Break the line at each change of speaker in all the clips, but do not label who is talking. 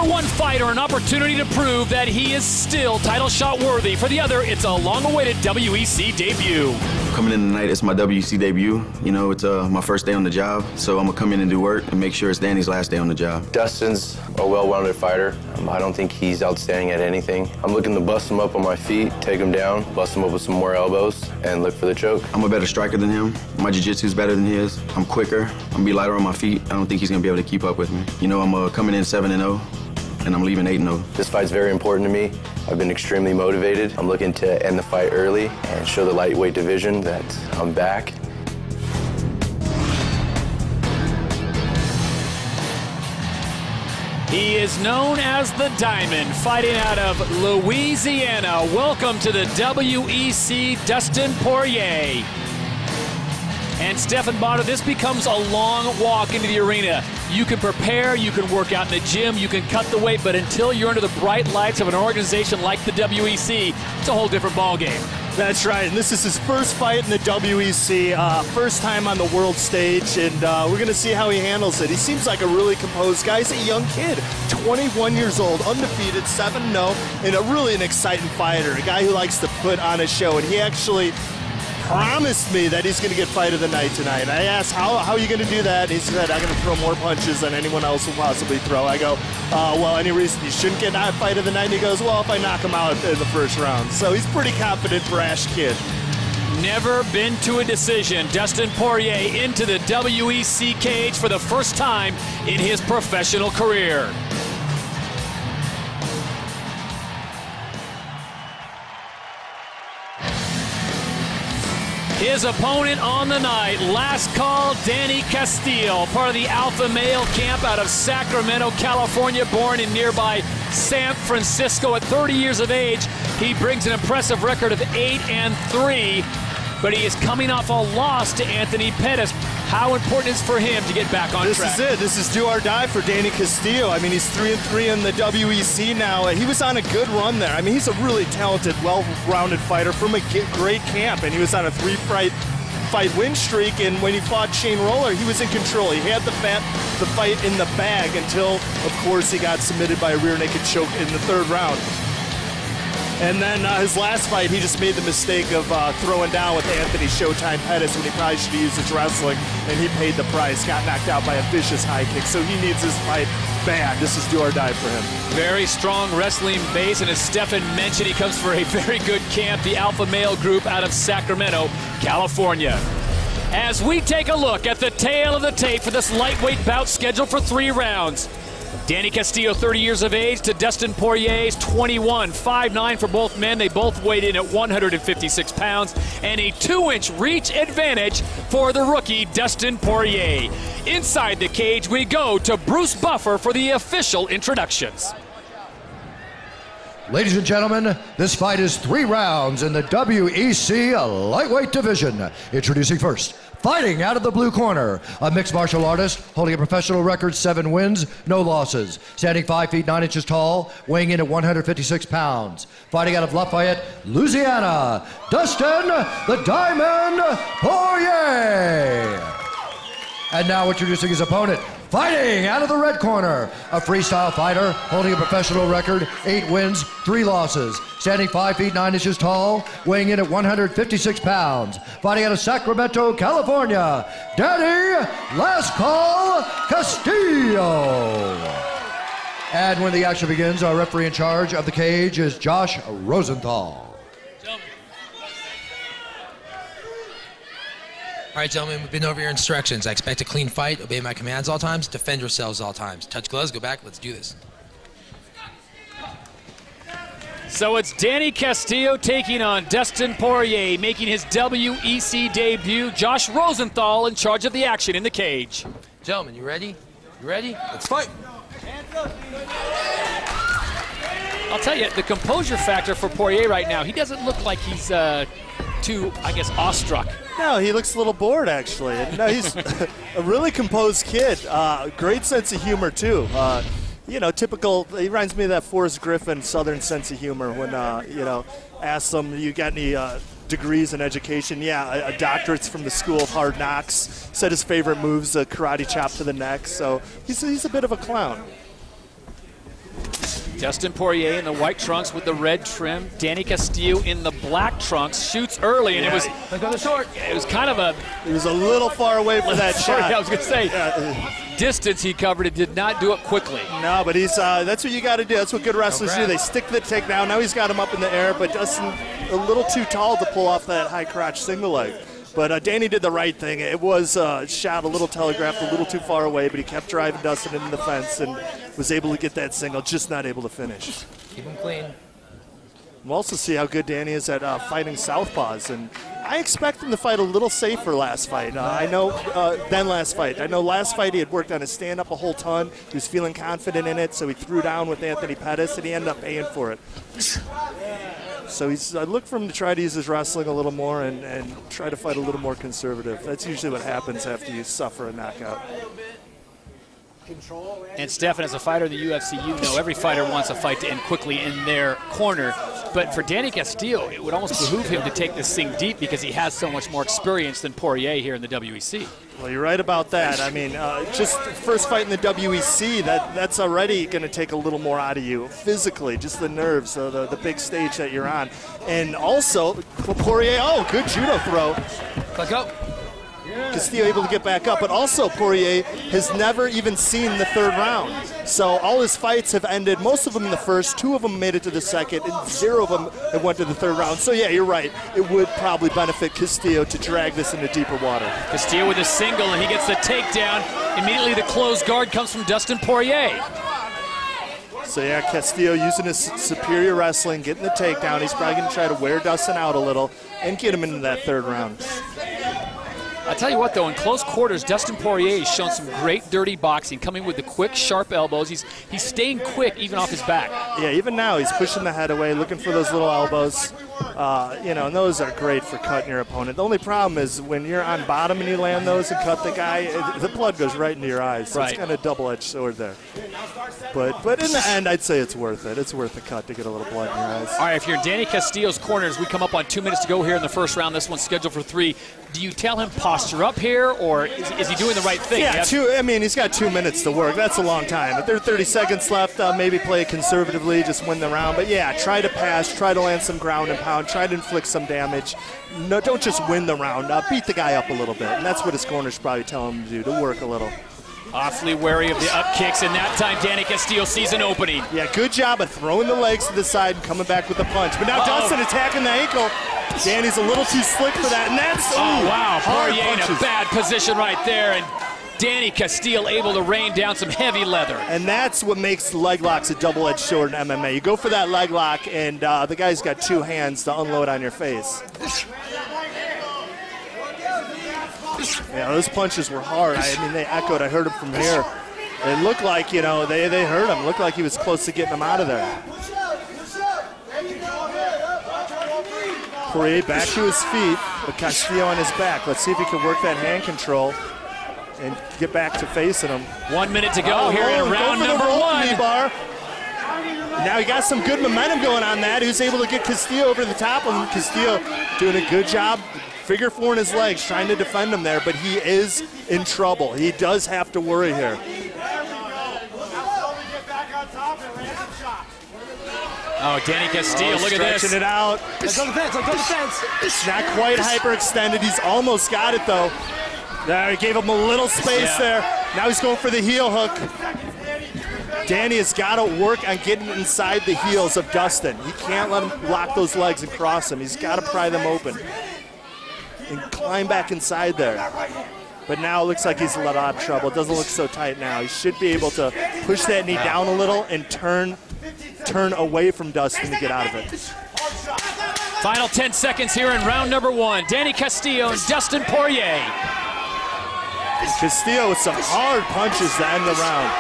one fighter an opportunity to prove that he is still title shot worthy. For the other, it's a long-awaited WEC debut.
Coming in tonight, it's my WEC debut. You know, it's my first day on the job, so I'm gonna come in and do work and make sure it's Danny's last day on the job.
Dustin's a well-rounded fighter. I don't think he's outstanding at anything. I'm looking to bust him up on my feet, take him down, bust him up with some more elbows, and look for the choke.
I'm a better striker than him. My jiu-jitsu's better than his. I'm quicker. I'm gonna be lighter on my feet. I don't think he's gonna be able to keep up with me. You know, I'm coming in 7-0, and I'm leaving 8-0.
This fight's very important to me. I've been extremely motivated. I'm looking to end the fight early and show the lightweight division that I'm back.
He is known as the Diamond, fighting out of Louisiana. Welcome to the WEC, Dustin Poirier. And Stephan Bonner, this becomes a long walk into the arena. You can prepare, you can work out in the gym, you can cut the weight, but until you're under the bright lights of an organization like the WEC, it's a whole different ballgame.
That's right, and this is his first fight in the WEC, first time on the world stage, and we're going to see how he handles it. He seems like a really composed guy. He's a young kid, 21 years old, undefeated, 7-0, and really an exciting fighter, a guy who likes to put on a show, and he actually promised me that he's going to get fight of the night tonight. I asked, how are you going to do that? And he said, I'm going to throw more punches than anyone else will possibly throw. I go, well, any reason you shouldn't get fight of the night? And he goes, well, if I knock him out in the first round. So he's pretty confident, brash kid.
Never been to a decision. Dustin Poirier into the WEC cage for the first time in his professional career. His opponent on the night, last call, Danny Castillo, part of the Alpha Male camp out of Sacramento, California, born in nearby San Francisco. At 30 years of age, he brings an impressive record of 8-3, but he is coming off a loss to Anthony Pettis. How important is it for him to get back on track?
This is it. This is do or die for Danny Castillo. I mean, he's 3-3 in the WEC now. He was on a good run there. I mean, he's a really talented, well-rounded fighter from a great camp, and he was on a 3-fight win streak, and when he fought Shane Roller, he was in control. He had the fight in the bag until, of course, he got submitted by a rear naked choke in the third round. And then his last fight, he just made the mistake of throwing down with Anthony Showtime Pettis when he probably should have used his wrestling, and he paid the price, got knocked out by a vicious high kick. So he needs this fight bad. This is do or die for him.
Very strong wrestling base, and as Stephan mentioned, he comes for a very good camp, the Alpha Male group out of Sacramento, California. As we take a look at the tail of the tape for this lightweight bout scheduled for 3 rounds. Danny Castillo, 30 years of age, to Dustin Poirier's 21, 5'9" for both men. They both weighed in at 156 pounds, and a 2-inch reach advantage for the rookie Dustin Poirier. Inside the cage we go to Bruce Buffer for the official introductions.
Ladies and gentlemen, this fight is 3 rounds in the WEC lightweight division. Introducing first, fighting out of the blue corner, a mixed martial artist holding a professional record, 7 wins, no losses. Standing 5 feet 9 inches tall, weighing in at 156 pounds. Fighting out of Lafayette, Louisiana, Dustin the Diamond Poirier. And now introducing his opponent, fighting out of the red corner, a freestyle fighter holding a professional record, 8 wins, 3 losses. Standing 5 feet 9 inches tall, weighing in at 156 pounds. Fighting out of Sacramento, California, Danny Last Call Castillo. And when the action begins, our referee in charge of the cage is Josh Rosenthal.
All right, gentlemen, we've been over your instructions. I expect a clean fight, obey my commands all times, defend yourselves all times. Touch gloves, go back, let's do this.
So it's Danny Castillo taking on Dustin Poirier, making his WEC debut. Josh Rosenthal in charge of the action in the cage.
Gentlemen, you ready? You ready? Let's fight.
I'll tell you, the composure factor for Poirier right now, he doesn't look like he's too, I guess, awestruck.
No, he looks a little bored, actually. No, he's a really composed kid. Great sense of humor, too. You know, typical, he reminds me of that Forrest Griffin Southern sense of humor when, you know, asks him, you got any degrees in education? Yeah, a doctorate's from the School of Hard Knocks. Said his favorite move's a karate chop to the neck. So he's a bit of a clown.
Dustin Poirier in the white trunks with the red trim. Danny Castillo in the black trunks. Shoots early, and it was kind of a...
He was a little far away for that shot.
I was going to say, distance he covered. It did not do it quickly.
No, but he's that's what you got to do. That's what good wrestlers do. They stick the takedown. Now he's got him up in the air, but Dustin a little too tall to pull off that high crotch single leg. But Danny did the right thing. It was shot a little telegraphed, a little too far away, but he kept driving Dustin into the fence and was able to get that single, just not able to finish.
Keep him clean.
We'll also see how good Danny is at fighting southpaws, and I expect him to fight a little safer last fight. Than last fight. I know last fight he had worked on his stand-up a whole ton. He was feeling confident in it, so he threw down with Anthony Pettis, and he ended up paying for it. So I look for him to try to use his wrestling a little more and try to fight a little more conservative. That's usually what happens after you suffer a knockout.
And Stefan, as a fighter in the UFC, you know every fighter wants a fight to end quickly in their corner. But for Danny Castillo, it would almost behoove him to take this thing deep because he has so much more experience than Poirier here in the WEC.
Well, you're right about that. I mean, just first fight in the WEC, that's already going to take a little more out of you physically, just the nerves, the big stage that you're on. And also, Poirier, good judo throw.
Let go.
Castillo able to get back up, but also Poirier has never even seen the third round. So all his fights have ended, most of them in the first, 2 of them made it to the second, and 0 of them have went to the third round. So yeah, you're right. It would probably benefit Castillo to drag this into deeper water.
Castillo with a single, and he gets the takedown. Immediately the closed guard comes from Dustin Poirier.
So yeah, Castillo using his superior wrestling, getting the takedown. He's probably going to try to wear Dustin out a little and get him into that third round.
I'll tell you what, though, in close quarters, Dustin Poirier has shown some great dirty boxing, coming with the quick, sharp elbows. He's staying quick even off his back.
Yeah, even now he's pushing the head away, looking for those little elbows. And those are great for cutting your opponent. The only problem is when you're on bottom and you land those and cut the guy, the blood goes right into your eyes. So It's kind of a double-edged sword there. But in the end, I'd say it's worth it. It's worth the cut to get a little blood in your eyes.
All right, if you're in Danny Castillo's corner, as we come up on 2 minutes to go here in the first round, this one's scheduled for 3. Do you tell him posture up here, or is he doing the right thing?
Yeah, he's got 2 minutes to work. That's a long time. If there are 30 seconds left, maybe play conservatively, just win the round. But yeah, try to pass, try to land some ground and pound, try to inflict some damage. No, don't just win the round. Beat the guy up a little bit, and that's what his corner's probably telling him to do, to work a little.
Awfully wary of the up kicks, and that time Danny Castillo sees an opening.
Yeah, good job of throwing the legs to the side and coming back with a punch. But now Dustin attacking the ankle. Danny's a little too slick for that, and that's
wow,
hard
Poirier in
punches.
a bad position right there, and Danny Castillo able to rain down some heavy leather.
And that's what makes leg locks a double-edged sword in MMA. You go for that leg lock, and the guy's got 2 hands to unload on your face. Yeah, those punches were hard. I mean, they echoed. I heard them from here. It looked like, they hurt him. It looked like he was close to getting him out of there. Poirier back to his feet, but Castillo on his back. Let's see if he can work that hand control and get back to facing him.
1 minute to go here in round number 1.
Bar. Now he got some good momentum going on that. He was able to get Castillo over the top of him. Castillo doing a good job, figure 4 in his legs, trying to defend him there, but he is in trouble. He does have to worry here.
Oh, Danny Castillo, look at this.
Stretching it out.
Let's go to the fence, let's go to the fence.
It's not quite hyperextended. He's almost got it, though. There, he gave him a little space there. Now he's going for the heel hook. Danny has got to work on getting inside the heels of Dustin. He can't let him lock those legs and cross them. He's got to pry them open and climb back inside there. But now it looks like he's a lot of trouble. It doesn't look so tight now. He should be able to push that knee down a little and turn away from Dustin to get out of it.
Final 10 seconds here in round number 1. Danny Castillo and Dustin Poirier.
Castillo with some hard punches to end the round.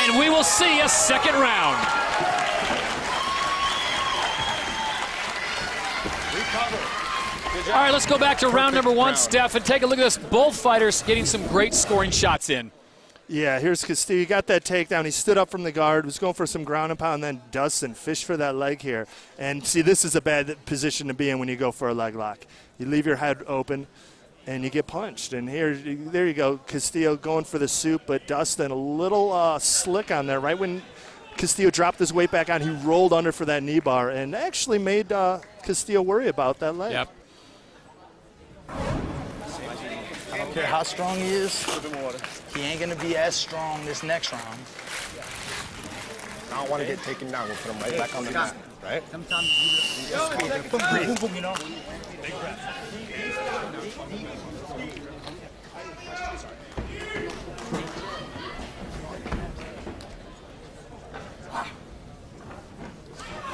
And we will see a second round. All right, let's go back to round number 1, Steph, and take a look at this. Both fighters getting some great scoring shots in.
Yeah, here's Castillo. He got that takedown. He stood up from the guard, was going for some ground and pound, and then Dustin fished for that leg here. And see, this is a bad position to be in when you go for a leg lock. You leave your head open, and you get punched. And there you go, Castillo going for the soup, but Dustin a little slick on there. Right when Castillo dropped his weight back on. He rolled under for that knee bar and actually made Castillo worry about that leg.
Yep.
I don't care how strong he is. He ain't going to be as strong this next round.
I don't want to get taken down. We'll put him right back on the mat, right?
Sometimes you just boom, you know.
Big breath.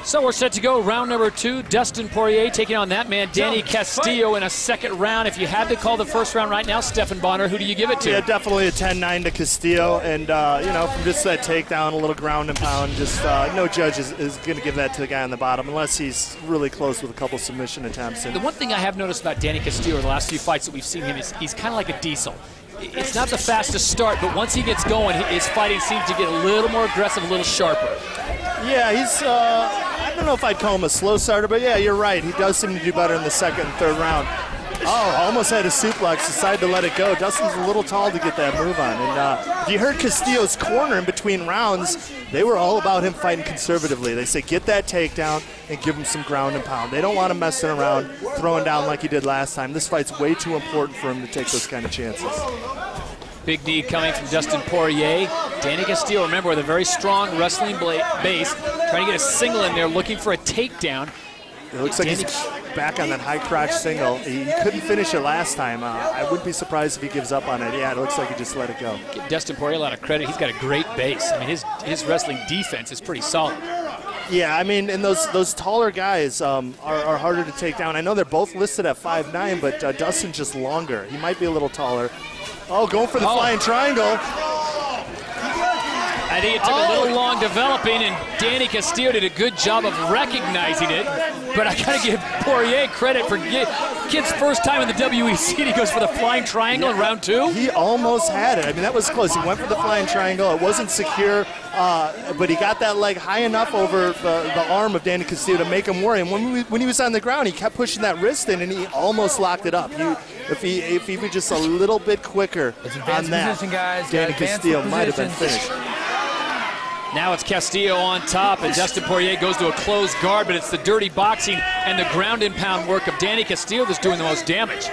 So we're set to go round number 2. Dustin Poirier taking on that man, Danny Castillo, in a second round. If you had to call the first round right now, Stephan Bonner, who do you give it to?
Yeah, definitely a 10-9 to Castillo. And, you know, from just that takedown, a little ground and pound, just no judge is going to give that to the guy on the bottom unless he's really close with a couple submission attempts. And
the one thing I have noticed about Danny Castillo in the last few fights that we've seen him is he's kind of like a diesel. It's not the fastest start, but once he gets going, his fighting seems to get a little more aggressive, a little sharper.
Yeah, he's, I don't know if I'd call him a slow starter, but yeah, you're right. He does seem to do better in the second and third round. Oh, almost had a suplex, decided to let it go. Dustin's a little tall to get that move on. And if you heard Castillo's corner in between rounds, they were all about him fighting conservatively. They say get that takedown and give him some ground and pound. They don't want him messing around, throwing down like he did last time. This fight's way too important for him to take those kind of chances.
Big knee coming from Dustin Poirier. Danny Castillo, remember, with a very strong wrestling base, trying to get a single in there, looking for a takedown.
It looks like he's back on that high crotch single. He couldn't finish it last time. I wouldn't be surprised if he gives up on it. Yeah, it looks like he just let it go.
Give Dustin Poirier a lot of credit. He's got a great base. I mean, his wrestling defense is pretty solid.
Yeah, I mean, and those taller guys are harder to take down. I know they're both listed at 5'9", but Dustin's just longer. He might be a little taller. Oh, going for the flying triangle.
I think it took a little long developing, and Danny Castillo did a good job of recognizing it. But I got to give Poirier credit for kid's first time in the WEC. He goes for the flying triangle in round 2.
He almost had it. I mean, that was close. He went for the flying triangle. It wasn't secure, but he got that leg high enough over the arm of Danny Castillo to make him worry. And when he was on the ground, he kept pushing that wrist in, and he almost locked it up. If he was just a little bit quicker on that,
guys.
Danny Castillo might have been finished.
Now it's Castillo on top, and Dustin Poirier goes to a closed guard, but it's the dirty boxing and the ground and pound work of Danny Castillo that's doing the most damage.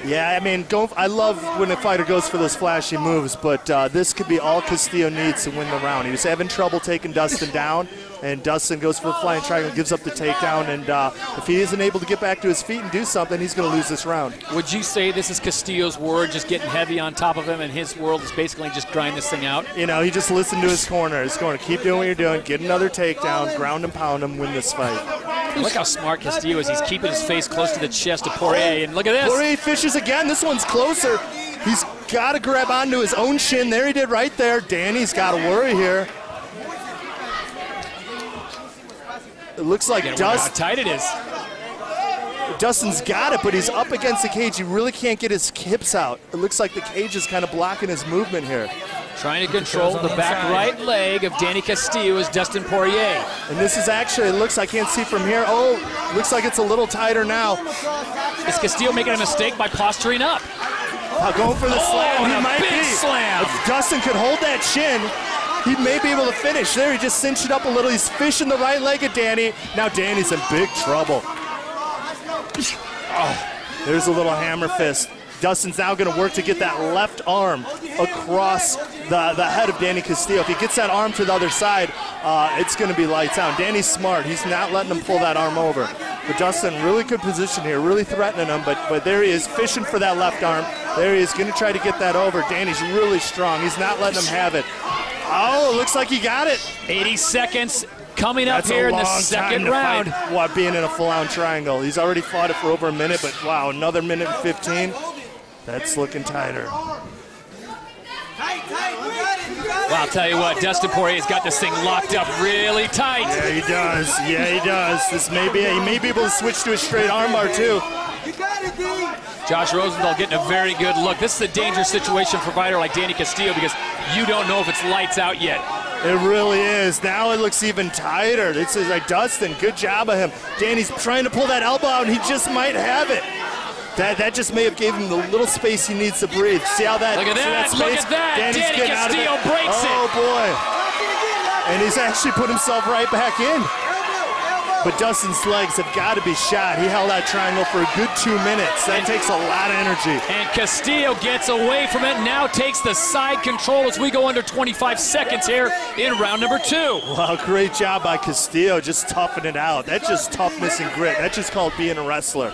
Yeah, I mean, I love when a fighter goes for those flashy moves, but this could be all Castillo needs to win the round. He was having trouble taking Dustin down, and Dustin goes for the flying triangle, gives up the takedown, and if he isn't able to get back to his feet and do something, he's going to lose this round.
Would you say this is Castillo's word, just getting heavy on top of him, and his world is basically just grind this thing out?
You know, he just listened to his corner. He's going to keep doing what you're doing, get another takedown, ground and pound him, win this fight.
Look how smart Castillo is. He's keeping his face close to the chest of Poirier, and look at this.
Poirier fishes again. This one's closer. He's got to grab onto his own shin. There he did right there. Danny's got to worry here. It looks like
how tight it is.
Dustin's got it, but he's up against the cage. He really can't get his hips out. It looks like the cage is kind of blocking his movement here.
Trying to control the back right leg of Danny Castillo is Dustin Poirier.
And this is actually, it looks, I can't see from here. Oh, looks like it's a little tighter now.
Is Castillo making a mistake by posturing up?
Going for the slam.
He might be. Slam.
If Dustin could hold that shin, he may be able to finish. There, he just cinched it up a little. He's fishing the right leg of Danny. Now Danny's in big trouble. Oh, there's a little hammer fist. Dustin's now going to work to get that left arm across the head of Danny Castillo. If he gets that arm to the other side, it's going to be lights out. Danny's smart. He's not letting him pull that arm over. But Dustin, really good position here, really threatening him. But there he is, fishing for that left arm. There he is, going to try to get that over. Danny's really strong. He's not letting him have it. Oh, looks like he got it.
80 seconds coming up here in the second round.
While being in a full-on triangle. He's already fought it for over a minute, but wow, another minute and 15. That's looking tighter.
Well, I'll tell you what, Dustin Poirier's got this thing locked up really tight.
Yeah, he does. Yeah, he does. He may be able to switch to a straight armbar, too.
Josh Rosenthal getting a very good look. This is a dangerous situation for a fighter like Danny Castillo because you don't know if it's lights out yet.
It really is. Now it looks even tighter. This is like Dustin. Good job of him. Danny's trying to pull that elbow out, and he just might have it. That just may have gave him the little space he needs to breathe. See how that?
Look at that!
Look at that!
Danny Castillo breaks it.
Oh boy! And he's actually put himself right back in. But Dustin's legs have got to be shot. He held that triangle for a good 2 minutes. That takes a lot of energy.
And Castillo gets away from it, now takes the side control as we go under 25 seconds here in round number 2.
Wow, great job by Castillo, just toughing it out. That's just toughness and grit. That's just called being a wrestler.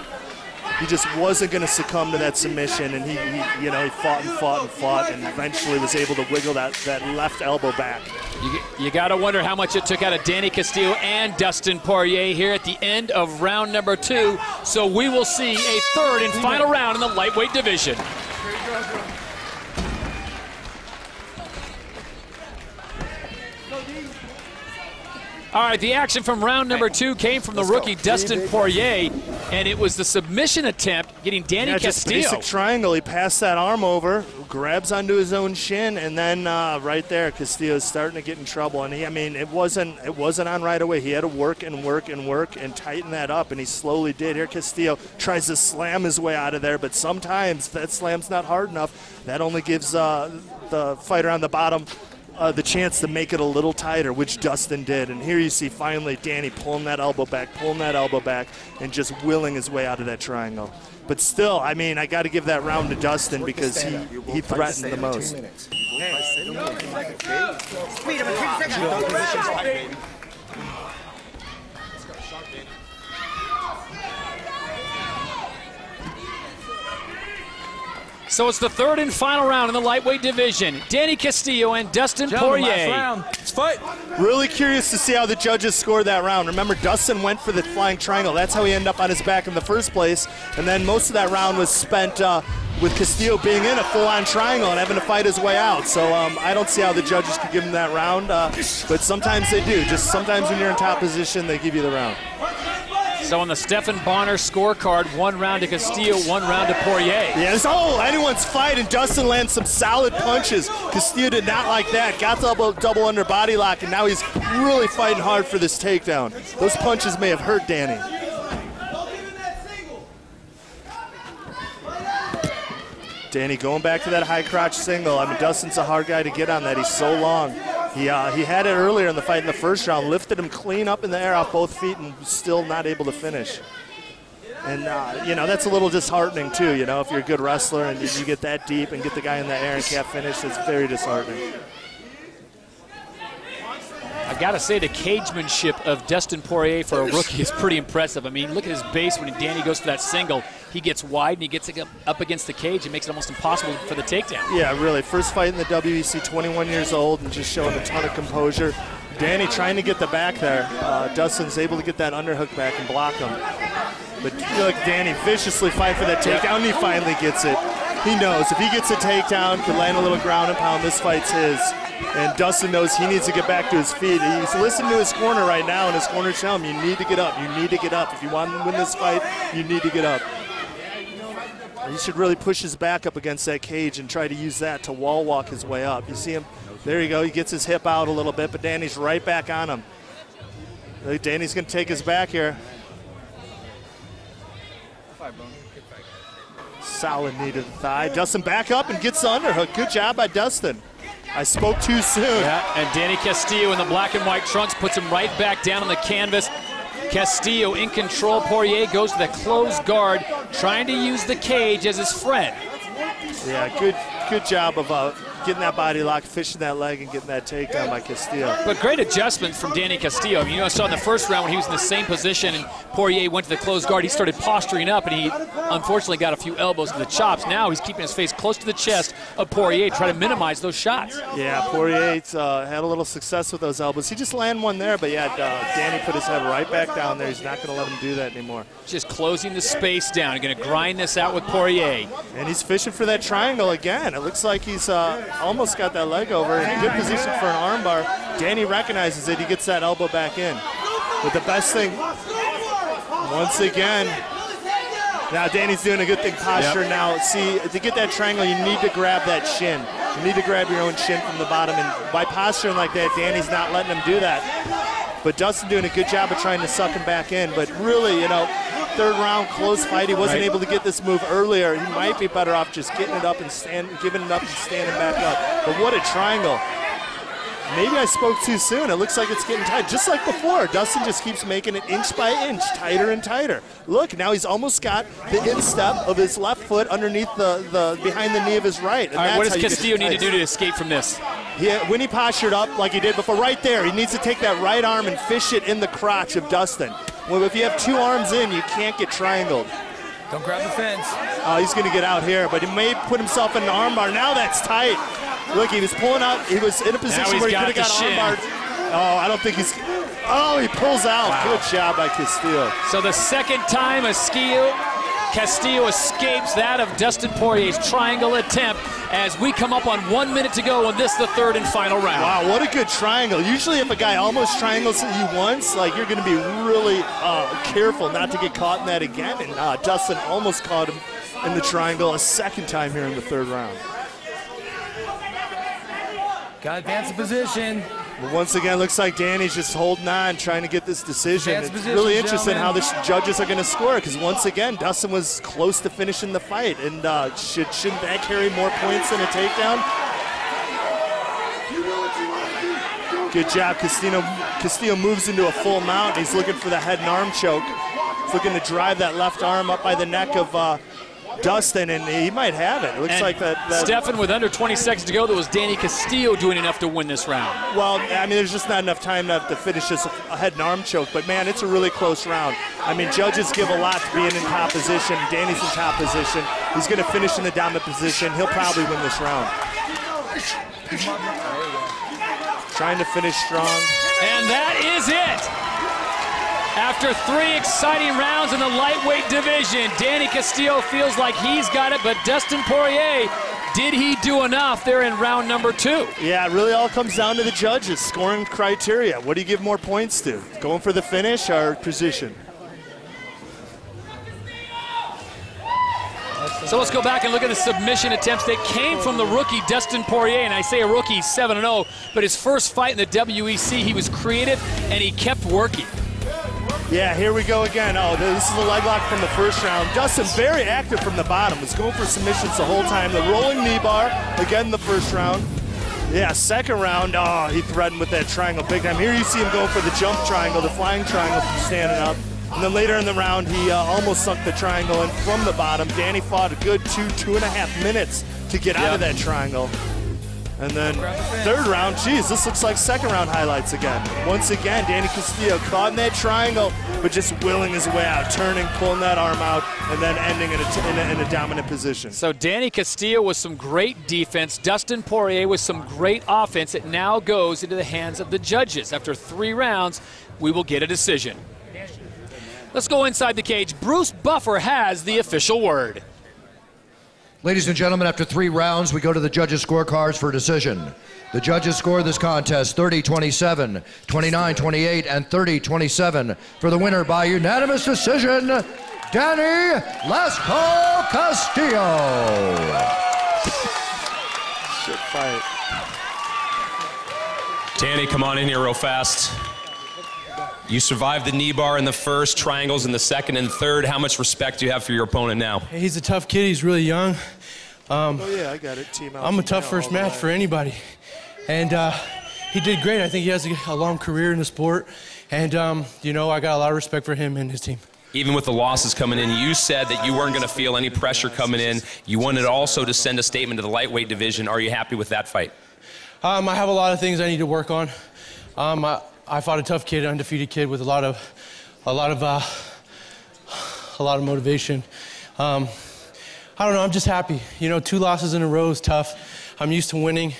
He just wasn't going to succumb to that submission, and he fought and fought and fought, and eventually was able to wiggle that left elbow back.
You got to wonder how much it took out of Danny Castillo and Dustin Poirier here at the end of round number 2. So we will see a third and final round in the lightweight division. All right, the action from round number 2 came from the rookie Dustin Poirier, and it was the submission attempt getting Danny Castillo.
Just basic triangle. He passed that arm over, grabs onto his own shin, and then right there, Castillo's starting to get in trouble. And it wasn't on right away. He had to work and work and work and tighten that up, and he slowly did. Here, Castillo tries to slam his way out of there, but sometimes that slam's not hard enough. That only gives the fighter on the bottom the chance to make it a little tighter, which Dustin did. And here you see finally Danny pulling that elbow back, and just willing his way out of that triangle. But still, I got to give that round to Dustin because he threatened the most.
So it's the third and final round in the lightweight division. Danny Castillo and Dustin Poirier.
Last round. Let's fight.
Really curious to see how the judges scored that round. Remember, Dustin went for the flying triangle. That's how he ended up on his back in the first place. And then most of that round was spent with Castillo being in a full-on triangle and having to fight his way out. So I don't see how the judges could give him that round. But sometimes they do. Just sometimes when you're in top position, they give you the round.
So on the Stephan Bonner scorecard, 1 round to Castillo, 1 round to Poirier.
Yeah, it's anyone's fight, and Dustin lands some solid punches. Castillo did not like that. Got the double under body lock, and now he's really fighting hard for this takedown. Those punches may have hurt Danny. Danny going back to that high crotch single. Dustin's a hard guy to get on that. He's so long. He had it earlier in the fight in the first round, lifted him clean up in the air off both feet and still not able to finish. And, that's a little disheartening too, if you're a good wrestler and you get that deep and get the guy in the air and can't finish, it's very disheartening.
I've got to say the cagemanship of Dustin Poirier for a rookie is pretty impressive. Look at his base when Danny goes for that single. He gets wide and he gets up against the cage. It makes it almost impossible for the takedown. Yeah, really. First fight in the WEC, 21 years old, and just showing a ton of composure. Danny trying to get the back there. Dustin's able to get that underhook back and block him. But look, Danny viciously fighting for that takedown, and he finally gets it. He knows if he gets a takedown, could land a little ground and pound, this fight's his. And Dustin knows he needs to get back to his feet. He's listening to his corner right now, and his corner's telling him, you need to get up. You need to get up. If you want to win this fight, you need to get up. He should really push his back up against that cage and try to use that to wall walk his way up. You see him? There you go. He gets his hip out a little bit, but Danny's right back on him. Danny's going to take his back here. Solid knee to the thigh. Dustin back up and gets the underhook. Good job by Dustin. I spoke too soon. Yeah, and Danny Castillo in the black and white trunks puts him right back down on the canvas. Castillo in control. Poirier goes to the closed guard, trying to use the cage as his friend.
Yeah, good job of getting that body lock, fishing that leg, and getting that takedown by Castillo.
But great adjustment from Danny Castillo. I saw in the first round when he was in the same position and Poirier went to the closed guard, he started posturing up, and he unfortunately got a few elbows to the chops. Now he's keeping his face close to the chest of Poirier, trying to minimize those shots. Yeah, Poirier's had a little success with those elbows. He just landed one there, but Danny put his head right back down there. He's not going to let him do that anymore. Just closing the space down. He's going to grind this out with Poirier. And he's fishing for that triangle again. It looks like he's almost got that leg over in good position for an armbar. Danny recognizes it. He gets that elbow back in. But the best thing, once again, now Danny's doing a good thing posture. Yep. Now, see, to get that triangle, you need to grab that shin. You need to grab your own shin from the bottom. And by posturing like that, Danny's not letting him do that. But Dustin doing a good job of trying to suck him back in. But really, third round, close fight. He wasn't able to get this move earlier. He might be better off just getting it up and giving it up and standing back up. But what a triangle.
Maybe I spoke too soon. It looks like it's getting tight. Just like before, Dustin just keeps making it inch by inch, tighter and tighter. Look, now he's almost got the instep of his left foot underneath the behind the knee of his right.
All right, what does Castillo need to do to escape from this?
When he postured up like he did before, right there, he needs to take that right arm and fish it in the crotch of Dustin. Well, if you have two arms in, you can't get triangled.
Don't grab the fence.
He's going to get out here, but he may put himself in an armbar. Now that's tight. Look, he was pulling out. He was in a position where he could have got armbarred. Oh, I don't think he's. Oh, he pulls out. Wow. Good job by Castillo.
So the second time Castillo escapes that of Dustin Poirier's triangle attempt as we come up on 1 minute to go in this, the third and final round.
Wow, what a good triangle. Usually if a guy almost triangles you once, like you're going to be really careful not to get caught in that again. And Dustin almost caught him in the triangle a second time here in the third round.
Got to advance the position.
But once again, looks like Danny's just holding on, trying to get this decision.
Advance
It's
position,
really interesting
gentlemen.
how the judges are going to score, because once again, Dustin was close to finishing the fight. And shouldn't that carry more points than a takedown? Good job. Castillo moves into a full mount. He's looking for the head and arm choke. He's looking to drive that left arm up by the neck of Dustin, and he might have it. It looks like that.
Stefan, with under 20 seconds to go, that was Danny Castillo doing enough to win this round.
Well, I mean, there's just not enough time to finish this a head and arm choke, but man, it's a really close round. I mean, judges give a lot to being in top position. Danny's in top position. He's going to finish in the dominant position. He'll probably win this round. Trying to finish strong.
And that is it. After 3 exciting rounds in the lightweight division, Danny Castillo feels like he's got it, but Dustin Poirier, did he do enough there in round number 2?
Yeah, it really all comes down to the judges' scoring criteria. What do you give more points to? Going for the finish or position?
So let's go back and look at the submission attempts that came from the rookie Dustin Poirier. And I say a rookie, 7-0, but his first fight in the WEC, he was creative and he kept working.
Yeah, here we go again. Oh, this is a leg lock from the first round. Dustin very active from the bottom. Was going for submissions the whole time. The rolling knee bar, again the first round. Yeah, second round, oh, he threatened with that triangle big time. Here you see him going for the jump triangle, the flying triangle from standing up. And then later in the round, he almost sunk the triangle in from the bottom. Danny fought a good 2.5 minutes to get out of that triangle. And then third round, geez, this looks like second round highlights again. Once again, Danny Castillo caught in that triangle, but just willing his way out, turning, pulling that arm out, and then ending in a dominant position.
So Danny Castillo with some great defense, Dustin Poirier with some great offense. It now goes into the hands of the judges. After 3 rounds, we will get a decision. Let's go inside the cage. Bruce Buffer has the official word.
Ladies and gentlemen, after 3 rounds, we go to the judges' scorecards for a decision. The judges score this contest 30-27, 29-28, and 30-27 for the winner by unanimous decision, Danny Lasco Castillo.
Shit fight.
Danny, come on in here real fast. You survived the knee bar in the first, triangles in the second and third. How much respect do you have for your opponent now?
Hey, he's a tough kid. He's really young.
Oh, yeah, I got it. Team out.
I'm a tough first match for anybody. And he did great. I think he has a long career in the sport. And, you know, I got a lot of respect for him and his team.
Even with the losses coming in, you said that you weren't going to feel any pressure coming in. You wanted also to send a statement to the lightweight division. Are you happy with that fight?
I have a lot of things I need to work on. I fought a tough kid, undefeated kid with a lot of motivation. I don't know, I'm just happy. You know, 2 losses in a row is tough. I'm used to winning.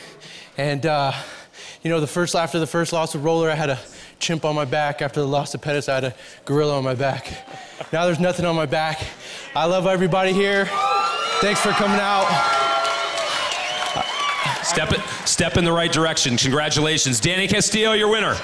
And, you know, after the first loss with Roller, I had a chimp on my back. After the loss to Pettis, I had a gorilla on my back. Now there's nothing on my back. I love everybody here. Thanks for coming out.
Step in the right direction. Congratulations. Danny Castillo, your winner.